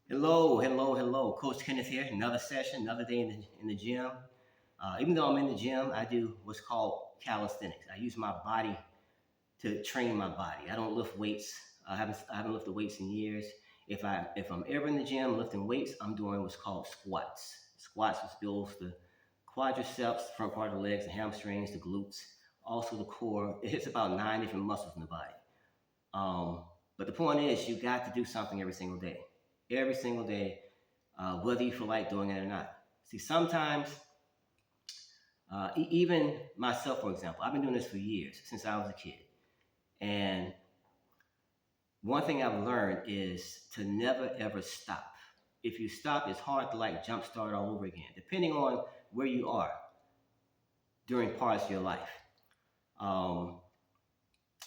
Hello, hello, hello. Coach Kenneth here. Another session, another day in the gym. Even though I'm in the gym, I do what's called calisthenics. I use my body to train my body. I don't lift weights. I haven't lifted weights in years. If I'm ever in the gym lifting weights, I'm doing what's called squats. Squats, which builds the quadriceps, front part of the legs, the hamstrings, the glutes, also the core. It hits about 9 different muscles in the body. Um, but the point is, you got to do something every single day, whether you feel like doing it or not. See, sometimes, even myself, for example, I've been doing this for years, since I was a kid. And one thing I've learned is to never ever stop. If you stop, it's hard to like jumpstart all over again, depending on where you are during parts of your life. Um,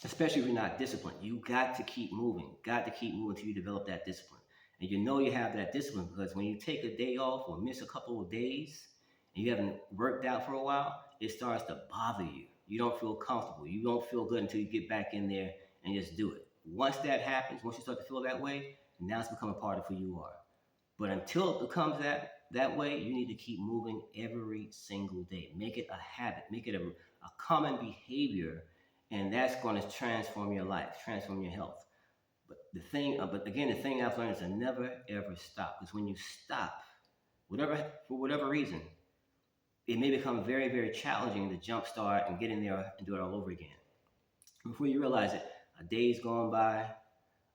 Especially if you're not disciplined. You got to keep moving until you develop that discipline. And you know you have that discipline because when you take a day off or miss a couple of days and you haven't worked out for a while, it starts to bother you. You don't feel comfortable. You don't feel good until you get back in there and just do it. Once that happens, once you start to feel that way, now it's become a part of who you are. But until it becomes that way, you need to keep moving every single day. Make it a habit. Make it a common behavior, and that's going to transform your life, transform your health. But again, the thing I've learned is to never ever stop. Because when you stop, for whatever reason, it may become very very challenging to jumpstart and get in there and do it all over again. Before you realize it, a day's gone by,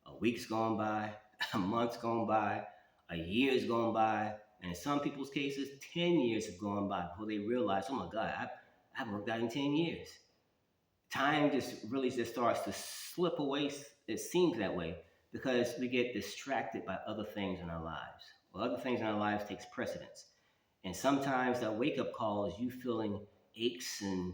a week's gone by, a month's gone by, a year's gone by, and in some people's cases, 10 years have gone by before they realize, oh my God, I haven't worked out in 10 years. Time just really just starts to slip away. It seems that way because we get distracted by other things in our lives. Well, other things in our lives takes precedence. And sometimes that wake up call is you feeling aches and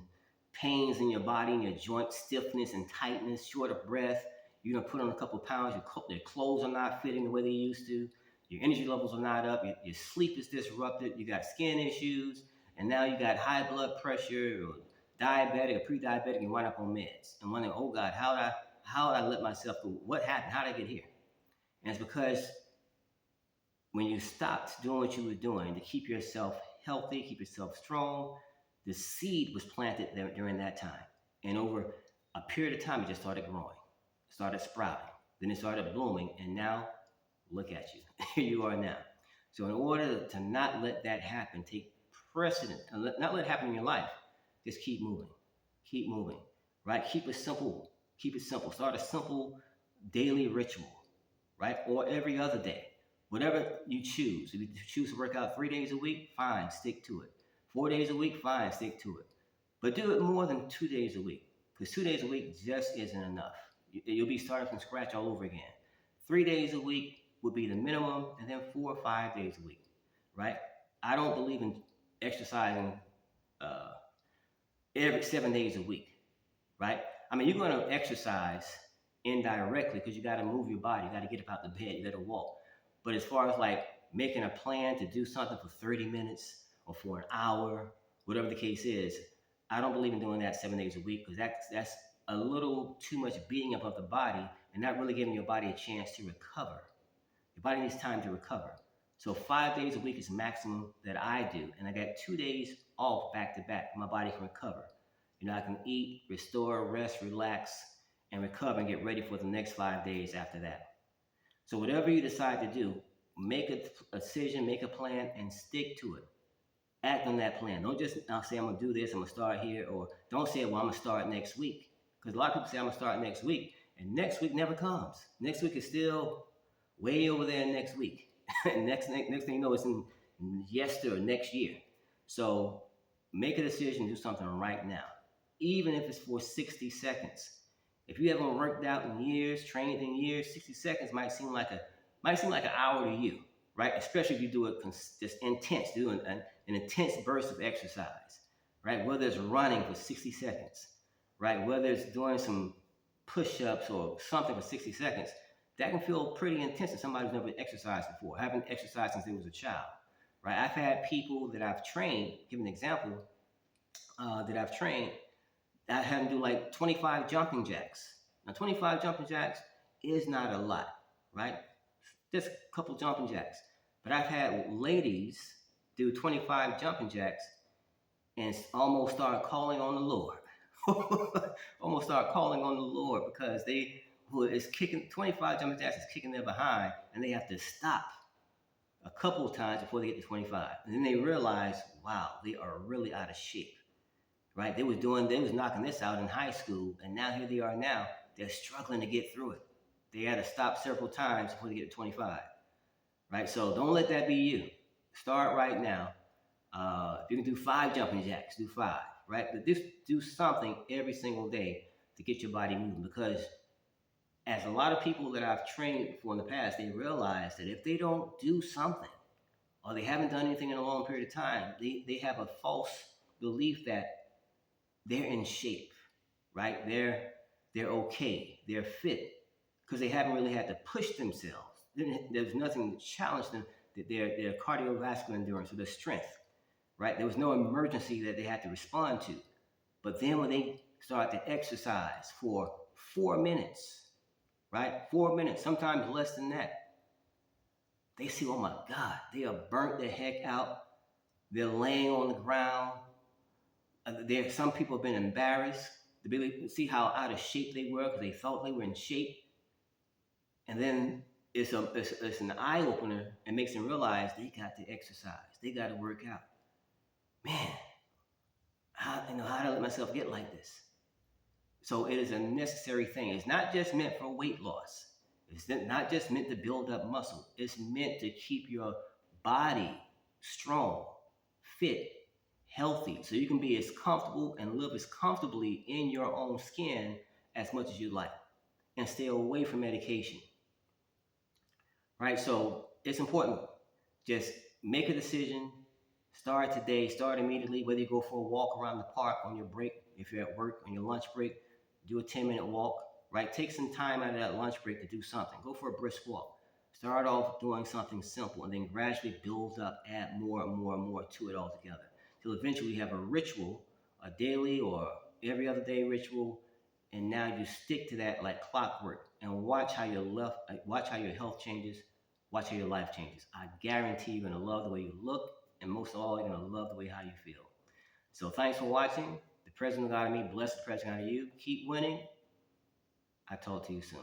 pains in your body, and your joint stiffness and tightness, short of breath. You don't put on a couple of pounds, your clothes are not fitting the way they used to, your energy levels are not up, your sleep is disrupted, you got skin issues, and now you got high blood pressure or diabetic or pre-diabetic, and you wind up on meds. And wondering, oh God, how did I let myself go? What happened? How did I get here? And it's because when you stopped doing what you were doing to keep yourself healthy, keep yourself strong, the seed was planted there during that time. And over a period of time, it just started growing, started sprouting. Then it started blooming. And now, look at you. Here you are now. So, in order to not let that happen, take precedent, and not let it happen in your life, just keep moving. Keep moving, right? Keep it simple. Keep it simple. Start a simple daily ritual, right? Or every other day. Whatever you choose. If you choose to work out 3 days a week, fine, stick to it. 4 days a week, fine, stick to it. But do it more than 2 days a week, because 2 days a week just isn't enough. You'll be starting from scratch all over again. 3 days a week would be the minimum, and then 4 or 5 days a week, right? I don't believe in exercising uh, every 7 days a week, right? I mean, you're going to exercise indirectly because you got to move your body, you got to get up out the bed, you got to walk. But as far as like making a plan to do something for 30 minutes or for an hour, whatever the case is, I don't believe in doing that 7 days a week because that's a little too much beating up of the body and not really giving your body a chance to recover. Your body needs time to recover. So 5 days a week is maximum that I do, and I got 2 days off back to back. My body can recover. I can eat, restore, rest, relax, and recover and get ready for the next 5 days after that. So whatever you decide to do, make a decision, make a plan, and stick to it. Act on that plan. Don't just say I'm gonna do this, I'm gonna start here, or don't say, well, I'm gonna start next week. Because a lot of people say I'm gonna start next week, and next week never comes. Next week is still way over there next week. next thing you know, it's in yesterday or next year. So make a decision, do something right now, even if it's for 60 seconds. If you haven't worked out in years, trained in years, 60 seconds might seem like an hour to you, right? Especially if you do it just intense, do an intense burst of exercise, right? Whether it's running for 60 seconds, right? Whether it's doing some push-ups or something for 60 seconds, that can feel pretty intense to somebody who's never exercised before, haven't exercised since they was a child, right? I've had people that I've trained, give an example, that I've trained, I had them do like 25 jumping jacks. Now, 25 jumping jacks is not a lot, right? just a couple jumping jacks. But I've had ladies do 25 jumping jacks and almost start calling on the Lord. Almost start calling on the Lord because they who is kicking 25 jumping jacks is kicking their behind, and they have to stop a couple of times before they get to 25. And then they realize, wow, they are really out of shape. Right? They was knocking this out in high school, and now here they are now. They're struggling to get through it. They had to stop several times before they get to 25. Right? So don't let that be you. Start right now. If you can do 5 jumping jacks, do 5. Right? But just do something every single day to get your body moving, because as a lot of people that I've trained for in the past, they realize that if they don't do something or they haven't done anything in a long period of time, they have a false belief that they're in shape, right? They're okay, they're fit, because they haven't really had to push themselves. There's nothing to challenge them, their cardiovascular endurance or their strength, right? There was no emergency that they had to respond to. But then when they start to exercise for 4 minutes, right? 4 minutes, sometimes less than that, they see, oh my God, they are burnt the heck out. They're laying on the ground. Some people have been embarrassed to really see how out of shape they were because they thought they were in shape. And then it's an eye opener and makes them realize they got to exercise. They got to work out. Man, how did I let myself get like this? So it is a necessary thing. It's not just meant for weight loss. It's not just meant to build up muscle. It's meant to keep your body strong, fit, healthy, so you can be as comfortable and live as comfortably in your own skin as much as you like, and stay away from medication. Right? So it's important. Just make a decision. Start today. Start immediately. Whether you go for a walk around the park on your break, if you're at work on your lunch break, do a 10-minute walk. Right? Take some time out of that lunch break to do something. Go for a brisk walk. Start off doing something simple, and then gradually build up, add more and more and more to it altogether, till eventually you have a ritual, a daily or every other day ritual, and now you stick to that like clockwork, and watch how your health changes, watch how your life changes. I guarantee you're gonna love the way you look, and most of all, you're gonna love the way how you feel. So thanks for watching. The President of God in me, bless the President out of you. Keep winning. I talk to you soon.